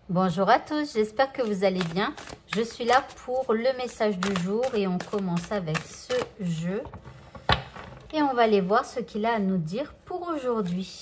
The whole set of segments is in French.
Bonjour à tous, j'espère que vous allez bien. Je suis là pour le message du jour et on commence avec ce jeu. Et on va aller voir ce qu'il a à nous dire pour aujourd'hui.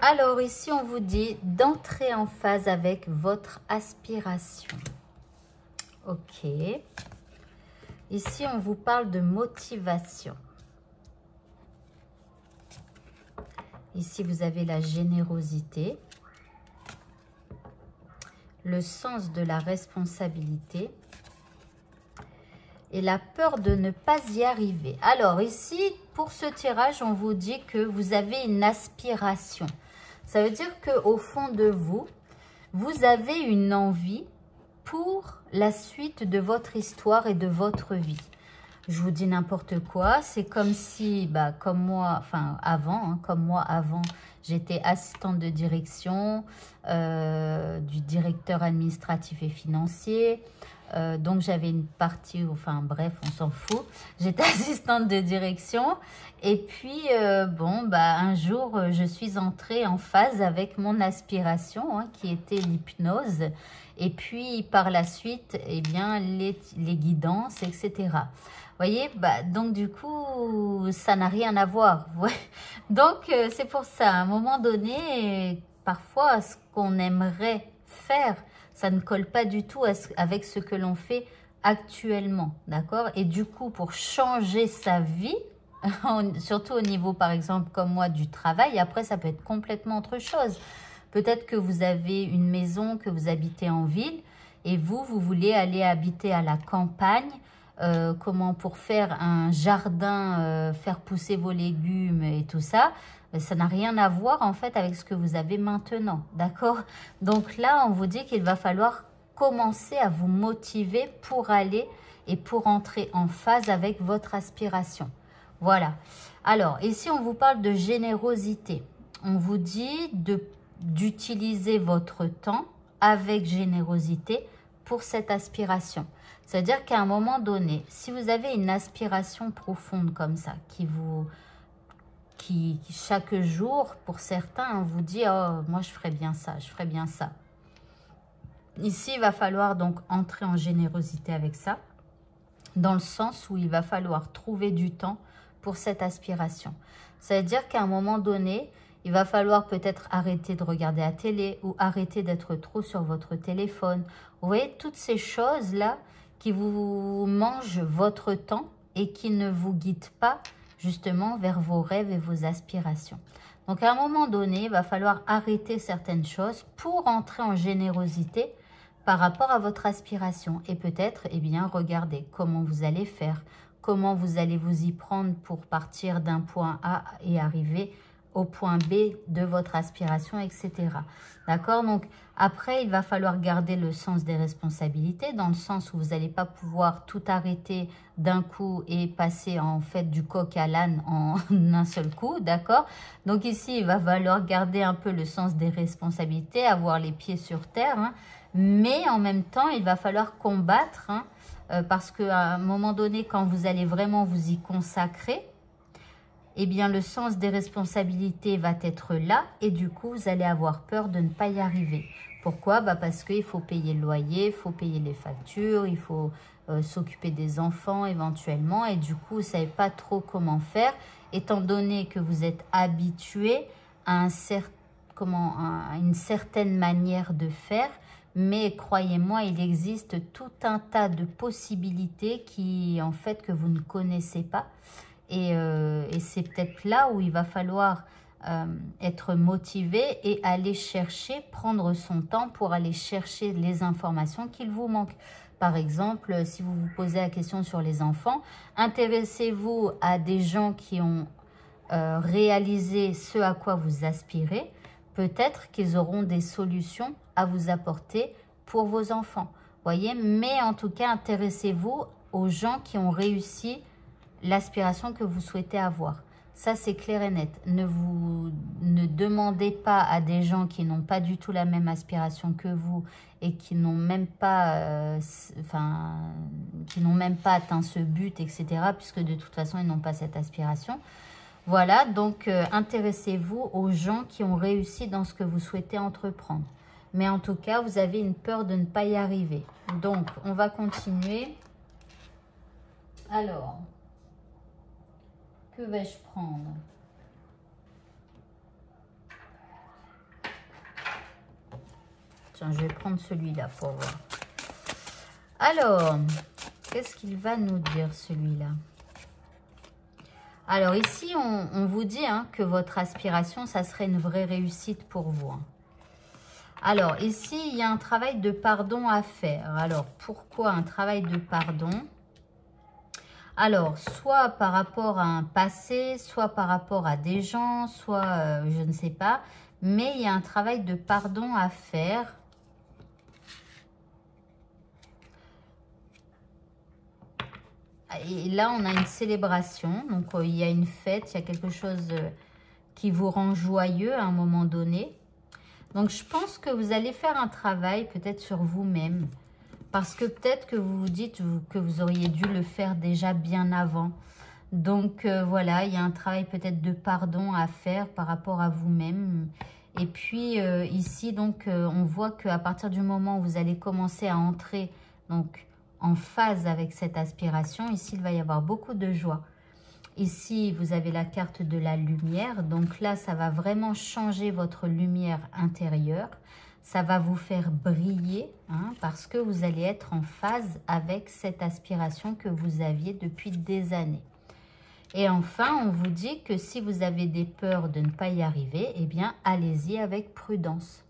Alors ici, on vous dit d'entrer en phase avec votre aspiration. Ok. Ici, on vous parle de motivation. Ici, vous avez la générosité. Le sens de la responsabilité et la peur de ne pas y arriver. Alors ici, pour ce tirage, on vous dit que vous avez une aspiration. Ça veut dire qu'au fond de vous, vous avez une envie pour la suite de votre histoire et de votre vie. Je vous dis n'importe quoi, c'est comme si, comme moi, enfin avant, comme moi avant, j'étais assistante de direction du directeur administratif et financier. Donc j'avais une partie, enfin bref, on s'en fout. J'étais assistante de direction et puis un jour je suis entrée en phase avec mon aspiration qui était l'hypnose et puis par la suite les guidances, etc. Voyez, donc du coup, ça n'a rien à voir. Ouais. Donc, c'est pour ça, à un moment donné, parfois, ce qu'on aimerait faire, ça ne colle pas du tout avec ce que l'on fait actuellement, d'accord? Et du coup, pour changer sa vie, surtout au niveau, par exemple, comme moi, du travail, après, ça peut être complètement autre chose. Peut-être que vous avez une maison, que vous habitez en ville, et vous voulez aller habiter à la campagne, pour faire un jardin, faire pousser vos légumes et tout ça, ça n'a rien à voir en fait avec ce que vous avez maintenant, d'accord? Donc là, on vous dit qu'il va falloir commencer à vous motiver pour aller et pour entrer en phase avec votre aspiration. Voilà. Alors, ici, on vous parle de générosité. On vous dit d'utiliser votre temps avec générosité pour cette aspiration. C'est-à-dire qu'à un moment donné, si vous avez une aspiration profonde comme ça, qui chaque jour, pour certains, vous dit « Oh, moi, je ferais bien ça, je ferais bien ça ». Ici, il va falloir donc entrer en générosité avec ça, dans le sens où il va falloir trouver du temps pour cette aspiration. C'est-à-dire qu'à un moment donné, il va falloir peut-être arrêter de regarder la télé ou arrêter d'être trop sur votre téléphone. Vous voyez, toutes ces choses-là qui vous mangent votre temps et qui ne vous guident pas justement vers vos rêves et vos aspirations. Donc, à un moment donné, il va falloir arrêter certaines choses pour entrer en générosité par rapport à votre aspiration. Et peut-être, regarder comment vous allez faire, comment vous allez vous y prendre pour partir d'un point A et arriver au point B de votre aspiration, etc. D'accord? Donc, après, il va falloir garder le sens des responsabilités, dans le sens où vous n'allez pas pouvoir tout arrêter d'un coup et passer en fait du coq à l'âne en un seul coup, d'accord? Donc ici, il va falloir garder un peu le sens des responsabilités, avoir les pieds sur terre, mais en même temps, il va falloir combattre, parce qu'à un moment donné, quand vous allez vraiment vous y consacrer, le sens des responsabilités va être là et du coup, vous allez avoir peur de ne pas y arriver. Pourquoi? Parce qu'il faut payer le loyer, il faut payer les factures, il faut s'occuper des enfants éventuellement et du coup, vous ne savez pas trop comment faire étant donné que vous êtes habitué à une certaine manière de faire. Mais croyez-moi, il existe tout un tas de possibilités en fait, que vous ne connaissez pas. Et c'est peut-être là où il va falloir être motivé et aller chercher, prendre son temps pour aller chercher les informations qu'il vous manque. Par exemple, si vous vous posez la question sur les enfants, intéressez-vous à des gens qui ont réalisé ce à quoi vous aspirez. Peut-être qu'ils auront des solutions à vous apporter pour vos enfants. Voyez, mais en tout cas, intéressez-vous aux gens qui ont réussi l'aspiration que vous souhaitez avoir. Ça, c'est clair et net. Ne demandez pas à des gens qui n'ont pas du tout la même aspiration que vous et qui n'ont même pas, atteint ce but, etc. Puisque de toute façon, ils n'ont pas cette aspiration. Voilà, donc intéressez-vous aux gens qui ont réussi dans ce que vous souhaitez entreprendre. Mais en tout cas, vous avez une peur de ne pas y arriver. Donc, on va continuer. Alors, que vais-je prendre? Tiens, je vais prendre celui-là pour voir. Alors, qu'est-ce qu'il va nous dire celui-là? Alors ici, on vous dit hein, que votre aspiration, ça serait une vraie réussite pour vous. Hein. Alors ici, il y a un travail de pardon à faire. Alors, pourquoi un travail de pardon? Alors, soit par rapport à un passé, soit par rapport à des gens, soit je ne sais pas. Mais il y a un travail de pardon à faire. Et là, on a une célébration. Donc, il y a une fête, il y a quelque chose qui vous rend joyeux à un moment donné. Donc, je pense que vous allez faire un travail peut-être sur vous-même. Parce que peut-être que vous vous dites que vous auriez dû le faire déjà bien avant. Donc, voilà, il y a un travail peut-être de pardon à faire par rapport à vous-même. Et puis, ici, donc, on voit qu'à partir du moment où vous allez commencer à entrer, donc, en phase avec cette aspiration, ici, il va y avoir beaucoup de joie. Ici, vous avez la carte de la lumière. Donc là, ça va vraiment changer votre lumière intérieure. Ça va vous faire briller hein, parce que vous allez être en phase avec cette aspiration que vous aviez depuis des années. Et enfin, on vous dit que si vous avez des peurs de ne pas y arriver, eh bien, allez-y avec prudence.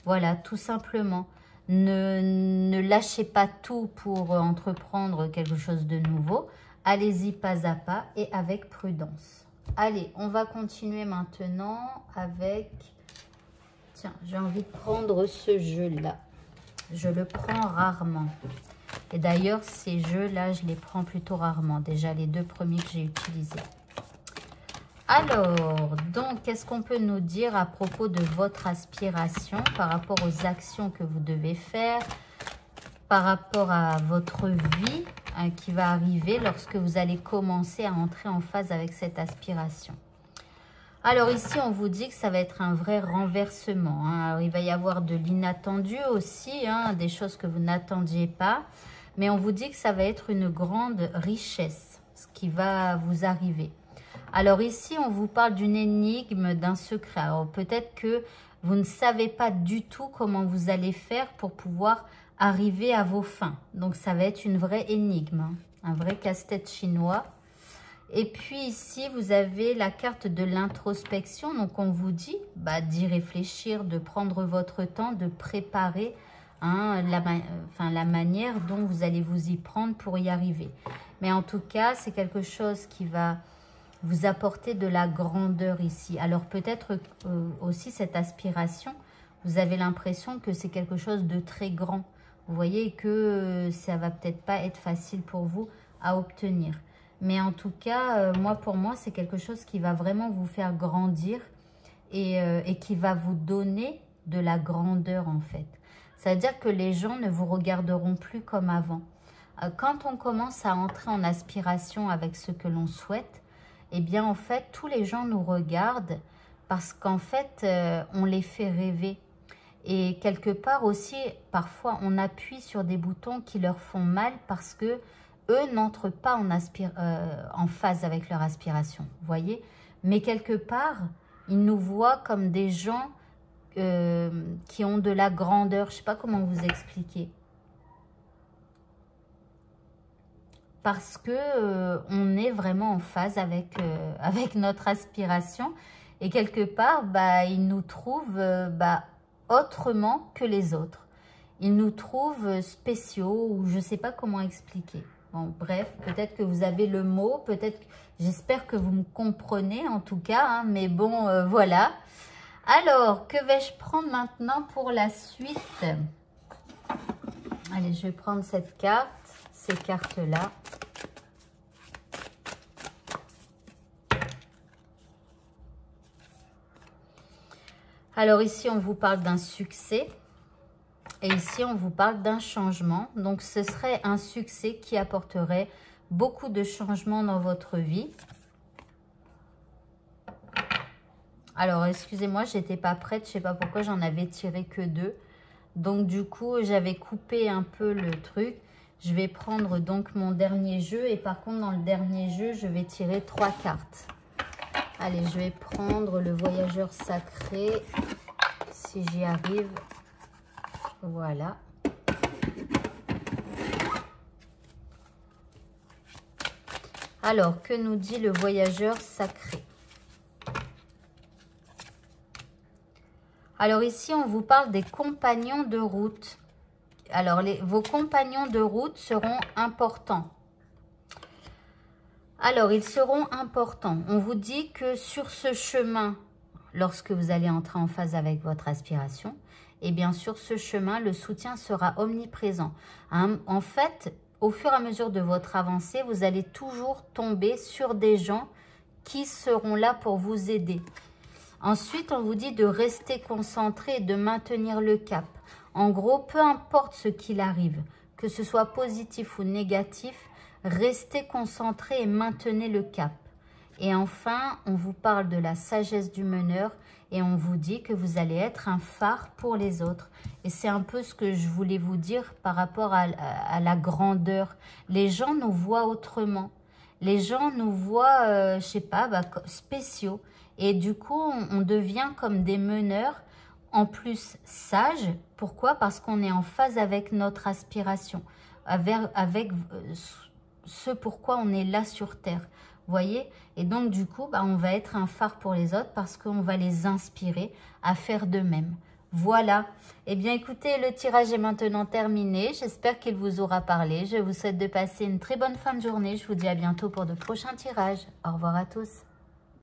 Voilà, tout simplement. Ne lâchez pas tout pour entreprendre quelque chose de nouveau. Allez-y pas à pas et avec prudence. Allez, on va continuer maintenant avec... Tiens, j'ai envie de prendre ce jeu-là. Je le prends rarement. Et d'ailleurs, ces jeux-là, je les prends plutôt rarement. Déjà, les deux premiers que j'ai utilisés. Alors, donc, qu'est-ce qu'on peut nous dire à propos de votre aspiration par rapport aux actions que vous devez faire, par rapport à votre vie hein, qui va arriver lorsque vous allez commencer à entrer en phase avec cette aspiration? Alors ici, on vous dit que ça va être un vrai renversement. Hein. Alors, il va y avoir de l'inattendu aussi, hein, des choses que vous n'attendiez pas. Mais on vous dit que ça va être une grande richesse, ce qui va vous arriver. Alors ici, on vous parle d'une énigme, d'un secret. Alors peut-être que vous ne savez pas du tout comment vous allez faire pour pouvoir arriver à vos fins. Donc ça va être une vraie énigme, hein, un vrai casse-tête chinois. Et puis ici, vous avez la carte de l'introspection. Donc on vous dit d'y réfléchir, de prendre votre temps, de préparer hein, la manière dont vous allez vous y prendre pour y arriver. Mais en tout cas, c'est quelque chose qui va vous apporter de la grandeur ici. Alors peut-être aussi cette aspiration, vous avez l'impression que c'est quelque chose de très grand. Vous voyez que ça va peut-être pas être facile pour vous à obtenir. Mais en tout cas, pour moi, c'est quelque chose qui va vraiment vous faire grandir et qui va vous donner de la grandeur en fait. C'est-à-dire que les gens ne vous regarderont plus comme avant. Quand on commence à entrer en aspiration avec ce que l'on souhaite, eh bien, en fait, tous les gens nous regardent parce qu'en fait, on les fait rêver. Et quelque part aussi, parfois, on appuie sur des boutons qui leur font mal parce que eux n'entrent pas en phase avec leur aspiration, vous voyez. Mais quelque part, ils nous voient comme des gens qui ont de la grandeur. Je ne sais pas comment vous expliquer. Parce que on est vraiment en phase avec notre aspiration. Et quelque part, ils nous trouvent autrement que les autres. Ils nous trouvent spéciaux ou je ne sais pas comment expliquer. Bon, bref, peut-être que vous avez le mot, peut-être, j'espère que vous me comprenez en tout cas, hein, mais bon, voilà. Alors, que vais-je prendre maintenant pour la suite? Allez, je vais prendre cette carte, ces cartes-là. Alors ici, on vous parle d'un succès. Et ici, on vous parle d'un changement. Donc, ce serait un succès qui apporterait beaucoup de changements dans votre vie. Alors, excusez-moi, je n'étais pas prête. Je ne sais pas pourquoi j'en avais tiré que 2. Donc, du coup, j'avais coupé un peu le truc. Je vais prendre donc mon dernier jeu. Et par contre, dans le dernier jeu, je vais tirer 3 cartes. Allez, je vais prendre le voyageur sacré. Si j'y arrive. Voilà. Alors, que nous dit le voyageur sacré? Alors ici, on vous parle des compagnons de route. Alors, vos compagnons de route seront importants. Alors, ils seront importants. On vous dit que sur ce chemin, lorsque vous allez entrer en phase avec votre aspiration, et bien sur ce chemin, le soutien sera omniprésent. En fait, au fur et à mesure de votre avancée, vous allez toujours tomber sur des gens qui seront là pour vous aider. Ensuite, on vous dit de rester concentré et de maintenir le cap. En gros, peu importe ce qu'il arrive, que ce soit positif ou négatif, restez concentré et maintenez le cap. Et enfin, on vous parle de la sagesse du meneur et on vous dit que vous allez être un phare pour les autres. Et c'est un peu ce que je voulais vous dire par rapport à la grandeur. Les gens nous voient autrement. Les gens nous voient, je sais pas, spéciaux. Et du coup, on devient comme des meneurs, en plus sages. Pourquoi? Parce qu'on est en phase avec notre aspiration, avec ce pourquoi on est là sur Terre. Voyez? Et donc, du coup, on va être un phare pour les autres parce qu'on va les inspirer à faire de même. Voilà. Eh bien, écoutez, le tirage est maintenant terminé. J'espère qu'il vous aura parlé. Je vous souhaite de passer une très bonne fin de journée. Je vous dis à bientôt pour de prochains tirages. Au revoir à tous.